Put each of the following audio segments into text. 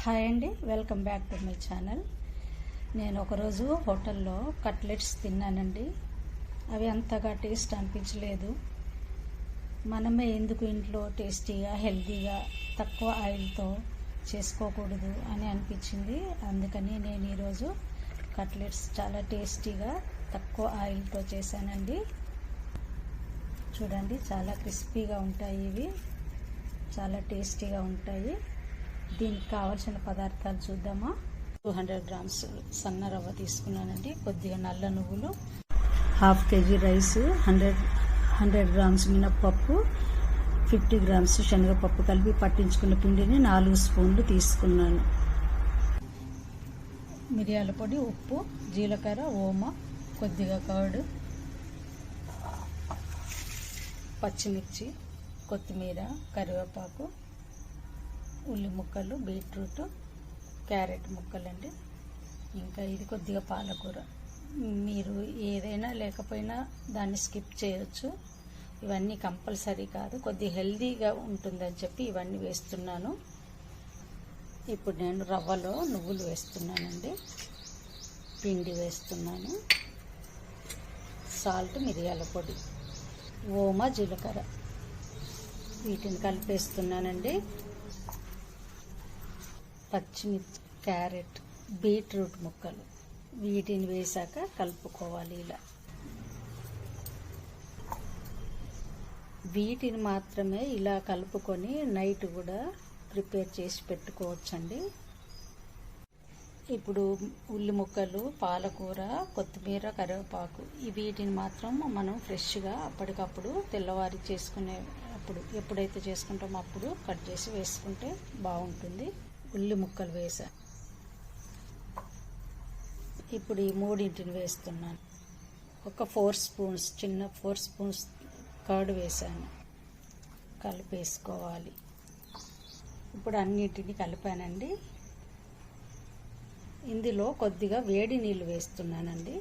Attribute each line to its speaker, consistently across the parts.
Speaker 1: Hi అండి, welcome back to my channel. నేను ఒకరోజు హోటల్లో కట్లెట్స్ తిన్నానండి. అవి అంతగా టేస్ట్ అనిపించలేదు. మనమే ఎందుకు ఇంట్లో టేస్టీగా హెల్తీగా తక్కువ ఆయిల్తో చేసుకోకూడదు అని అనిపించింది. అందుకని నేను ఈరోజు కట్లెట్స్ చాలా టేస్టీగా తక్కువ ఆయిల్తో చేశానండి. చూడండి, చాలా క్రిస్పీగా ఉంటాయి. ఇవి చాలా టేస్టీగా ఉంటాయి. దీనికి కావాల్సిన పదార్థాలు చూద్దామా. 200 గ్రామ్స్ సన్న రవ్వ తీసుకున్నానండి, కొద్దిగా నల్ల నువ్వులు, హాఫ్ కేజీ రైస్, 100 గ్రామ్స్ మినప్పప్పు, 50 గ్రామ్స్ శనగపప్పు కలిపి పట్టించుకున్న పిండిని 4 స్పూన్లు తీసుకున్నాను. మిరియాల పొడి, ఉప్పు, జీలకర్ర, ఓమ, కొద్దిగా కర్డ్, పచ్చిమిర్చి, కొత్తిమీర, కరివేపాకు, ఉల్లి ముక్కలు, బీట్రూట్, క్యారెట్ ముక్కలండి. ఇంకా ఇది కొద్దిగా పాలకూర. మీరు ఏదైనా లేకపోయినా దాన్ని స్కిప్ చేయొచ్చు. ఇవన్నీ కంపల్సరీ కాదు, కొద్దిగా హెల్దీగా ఉంటుందని చెప్పి ఇవన్నీ వేస్తున్నాను. ఇప్పుడు నేను రవ్వలో నువ్వులు వేస్తున్నానండి, పిండి వేస్తున్నాను, సాల్ట్, మిరియాల పొడి, ఓమ, జీలకర్ర వీటిని కలిపేస్తున్నానండి. పచ్చిమిర్చి, క్యారెట్, బీట్రూట్ ముక్కలు వీటిని వేసాక కలుపుకోవాలి. ఇలా వీటిని మాత్రమే ఇలా కలుపుకొని నైట్ కూడా ప్రిపేర్ చేసి పెట్టుకోవచ్చండి. ఇప్పుడు ఉల్లి ముక్కలు, పాలకూర, కొత్తిమీర, కరివేపాకు వీటిని మాత్రం మనం ఫ్రెష్గా అప్పటికప్పుడు తెల్లవారి ఎప్పుడైతే చేసుకుంటామో అప్పుడు కట్ చేసి వేసుకుంటే బాగుంటుంది. ఉల్లి ముక్కలు వేసా. ఇప్పుడు ఈ మూడింటిని వేస్తున్నాను. ఒక 4 స్పూన్స్, చిన్న 4 స్పూన్స్ కర్డ్ వేసాను. కలిపేసుకోవాలి. ఇప్పుడు అన్నిటిని కలిపానండి. ఇందులో కొద్దిగా వేడి నీళ్ళు వేస్తున్నానండి.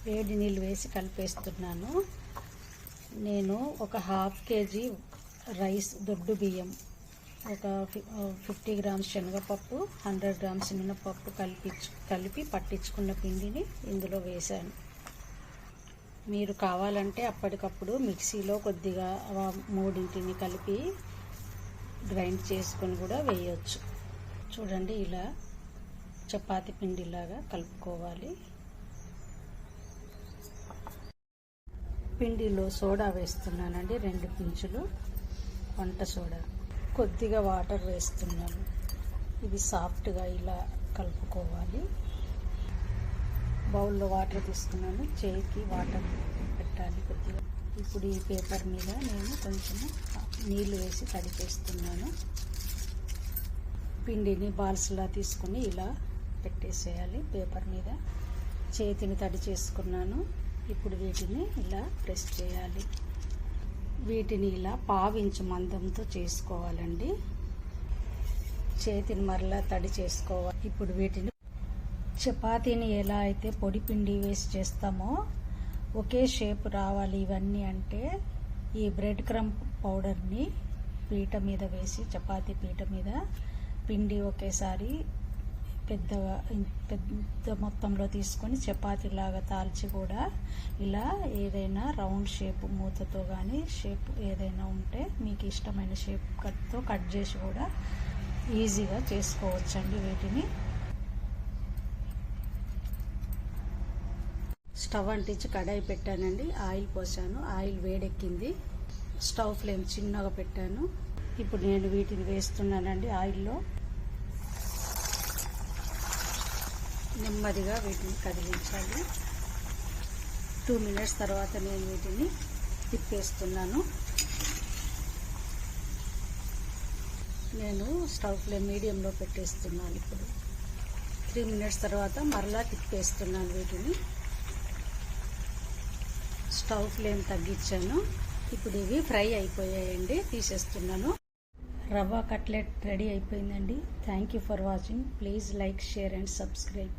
Speaker 1: వేడి నీళ్ళు వేసి కలిపేస్తున్నాను. నేను ఒక హాఫ్ కేజీ రైస్, దొడ్డు బియ్యం, ఒక 50 గ్రామ్స్ శనగపప్పు, 100 గ్రామ్స్ మినపప్పు కలిపి పట్టించుకున్న పిండిని ఇందులో వేశాను. మీరు కావాలంటే అప్పటికప్పుడు మిక్సీలో కొద్దిగా మూడింటిని కలిపి గ్రైండ్ చేసుకొని కూడా వేయవచ్చు. చూడండి, ఇలా చపాతీ పిండిలాగా కలుపుకోవాలి. పిండిలో సోడా వేస్తున్నానండి, 2 పించులు వంట సోడా, కొద్దిగా వాటర్ వేస్తున్నాను. ఇది సాఫ్ట్గా ఇలా కలుపుకోవాలి. బౌల్లో వాటర్ తీసుకున్నాను, చేయికి వాటర్ పెట్టాలి కొద్దిగా. ఇప్పుడు ఈ పేపర్ మీద నేను కొంచెం నీళ్ళు వేసి తడిపేస్తున్నాను. పిండిని బాల్స్లా తీసుకుని ఇలా పెట్టేసేయాలి పేపర్ మీద. చేతిని తడి చేసుకున్నాను. ఇప్పుడు వీటిని ఇలా ప్రెస్ చేయాలి. వీటిని ఇలా 1/2 ఇంచు మందంతో చేసుకోవాలండి. చేతిని మరలా తడి చేసుకోవాలి. ఇప్పుడు వీటిని చపాతీని ఎలా అయితే పొడి పిండి వేసి చేస్తామో ఒకే షేప్ రావాలి. ఇవన్నీ అంటే ఈ బ్రెడ్ క్రమ్ పౌడర్ని పీట మీద వేసి, చపాతీ పీట మీద పిండి ఒకేసారి పెద్ద మొత్తంలో తీసుకొని చపాతీలాగా తాల్చి కూడా ఇలా ఏదైనా రౌండ్ షేప్ మూతతో కానీ షేప్ ఏదైనా ఉంటే మీకు ఇష్టమైన షేప్ కట్తో కట్ చేసి కూడా ఈజీగా చేసుకోవచ్చండి. వీటిని స్టవ్ అంటించి కడాయి పెట్టానండి, ఆయిల్ పోసాను. ఆయిల్ వేడెక్కింది. స్టవ్ ఫ్లేమ్ చిన్నగా పెట్టాను. ఇప్పుడు నేను వీటిని వేస్తున్నానండి ఆయిల్లో. నెమ్మదిగా వీటిని కదిలించాలి. 2 మినిట్స్ తర్వాత నేను వీటిని తిప్పేస్తున్నాను. నేను స్టవ్ ఫ్లేమ్ మీడియంలో పెట్టేస్తున్నాను. ఇప్పుడు 3 మినిట్స్ తర్వాత మరలా తిప్పేస్తున్నాను వీటిని. స్టవ్ ఫ్లేమ్ తగ్గించాను. ఇప్పుడు ఇవి ఫ్రై అయిపోయాయండి, తీసేస్తున్నాను. రవ్వ కట్లెట్ రెడీ అయిపోయిందండి. Thank you for watching. Please like, share and subscribe.